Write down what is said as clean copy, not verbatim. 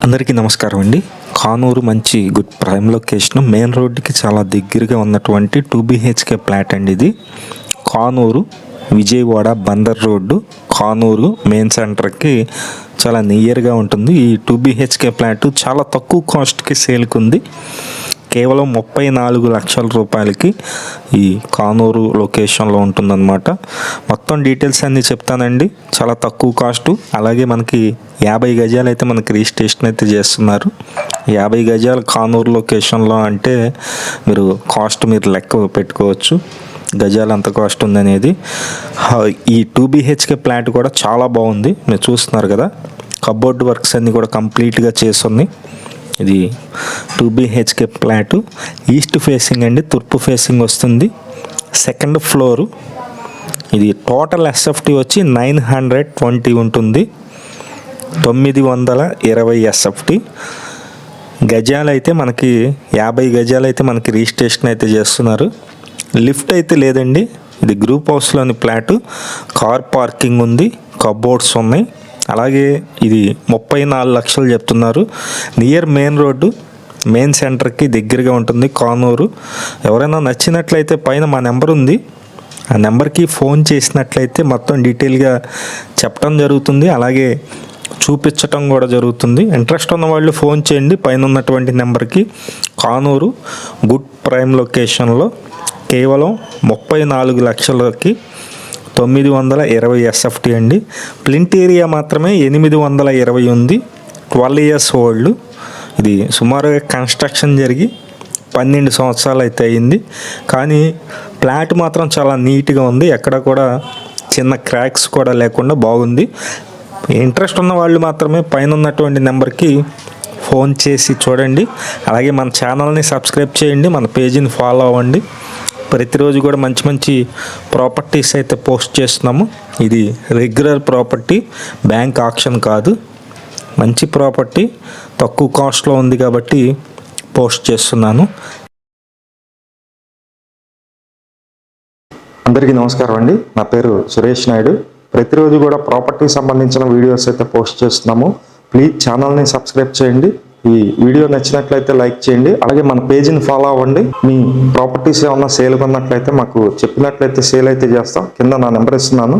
అందరికీ నమస్కారం అండి. కానూరు మంచి గుడ్ ప్రైమ్ లొకేషన్, మెయిన్ రోడ్డుకి చాలా దగ్గరగా ఉన్నటువంటి 2 BHK ఫ్లాట్ అండి. ఇది కానూరు విజయవాడ బందర్ రోడ్డు, కానూరు మెయిన్ సెంటర్కి చాలా నియర్గా ఉంటుంది. ఈ 2 BHK ఫ్లాట్ చాలా తక్కువ కాస్ట్కి సేల్కి ఉంది. కేవలం 34 లక్షల రూపాయలకి ఈ కానూరు లొకేషన్లో ఉంటుందన్నమాట. మొత్తం డీటెయిల్స్ అన్నీ చెప్తానండి. చాలా తక్కువ కాస్టు, అలాగే మనకి 50 గజాలు అయితే మనకి రిజిస్ట్రేషన్ అయితే చేస్తున్నారు. 50 గజాలు కానూరు లొకేషన్లో అంటే మీరు కాస్ట్ మీరు లెక్క పెట్టుకోవచ్చు, గజాలు అంత కాస్ట్ ఉందనేది. ఈ 2 BHK ఫ్లాట్ కూడా చాలా బాగుంది, మీరు చూస్తున్నారు కదా. కబోర్డ్ వర్క్స్ అన్నీ కూడా కంప్లీట్గా చేస్తున్నాయి. ఇది 2 BHK ఫ్లాట్, ఈస్ట్ ఫేసింగ్ అండి, తూర్పు ఫేసింగ్ వస్తుంది. Second floor. ఇది టోటల్ SFT వచ్చి 920 ఉంటుంది, 920 SFT. గజాలు అయితే మనకి 50 గజాలు అయితే మనకి రిజిస్ట్రేషన్ అయితే చేస్తున్నారు. లిఫ్ట్ అయితే లేదండి. ఇది గ్రూప్ హౌస్లోని ఫ్లాట్, కార్ పార్కింగ్ ఉంది, కబోర్డ్స్ ఉన్నాయి. అలాగే ఇది 34 లక్షలు చెప్తున్నారు. నియర్ మెయిన్ రోడ్డు, మెయిన్ సెంటర్కి దగ్గరగా ఉంటుంది కానూరు. ఎవరైనా నచ్చినట్లయితే పైన మా నెంబర్ ఉంది, ఆ నెంబర్కి ఫోన్ చేసినట్లయితే మొత్తం డీటెయిల్గా చెప్పడం జరుగుతుంది, అలాగే చూపించటం కూడా జరుగుతుంది. ఇంట్రెస్ట్ ఉన్న వాళ్ళు ఫోన్ చేయండి పైన ఉన్నటువంటి నెంబర్కి. కానూరు గుడ్ ప్రైమ్ లొకేషన్లో కేవలం 34 లక్షలకి 920 SFT అండి. ప్లింట్ ఏరియా మాత్రమే 820 ఉంది, 12 years ఓల్డ్. ఇది సుమారుగా కన్స్ట్రక్షన్ జరిగి 12 సంవత్సరాలు అయితే అయింది. కానీ ఫ్లాట్ మాత్రం చాలా నీట్గా ఉంది, ఎక్కడ కూడా చిన్న క్రాక్స్ కూడా లేకుండా బాగుంది. ఇంట్రెస్ట్ ఉన్న వాళ్ళు మాత్రమే పైన ఉన్నటువంటి నెంబర్కి ఫోన్ చేసి చూడండి. అలాగే మన ఛానల్ని సబ్స్క్రైబ్ చేయండి, మన పేజీని ఫాలో అవ్వండి. ప్రతిరోజు కూడా మంచి మంచి ప్రాపర్టీస్ అయితే పోస్ట్ చేస్తున్నాము. ఇది రెగ్యులర్ ప్రాపర్టీ, బ్యాంక్ ఆక్షన్ కాదు. మంచి ప్రాపర్టీ తక్కువ కాస్ట్లో ఉంది కాబట్టి పోస్ట్ చేస్తున్నాను. అందరికీ నమస్కారం అండి. నా పేరు సురేష్ నాయుడు. ప్రతిరోజు కూడా ప్రాపర్టీ సంబంధించిన వీడియోస్ అయితే పోస్ట్ చేస్తున్నాము. ప్లీజ్ ఛానల్ని సబ్స్క్రైబ్ చేయండి. ఈ వీడియో నచ్చినట్లయితే లైక్ చేయండి, అలాగే మన పేజీని ఫాలో అవ్వండి. మీ ప్రాపర్టీస్ ఏమన్నా సేల్ కొన్నట్లయితే మాకు చెప్పినట్లయితే సేల్ అయితే చేస్తాం. కింద నా నెంబర్ ఇస్తున్నాను.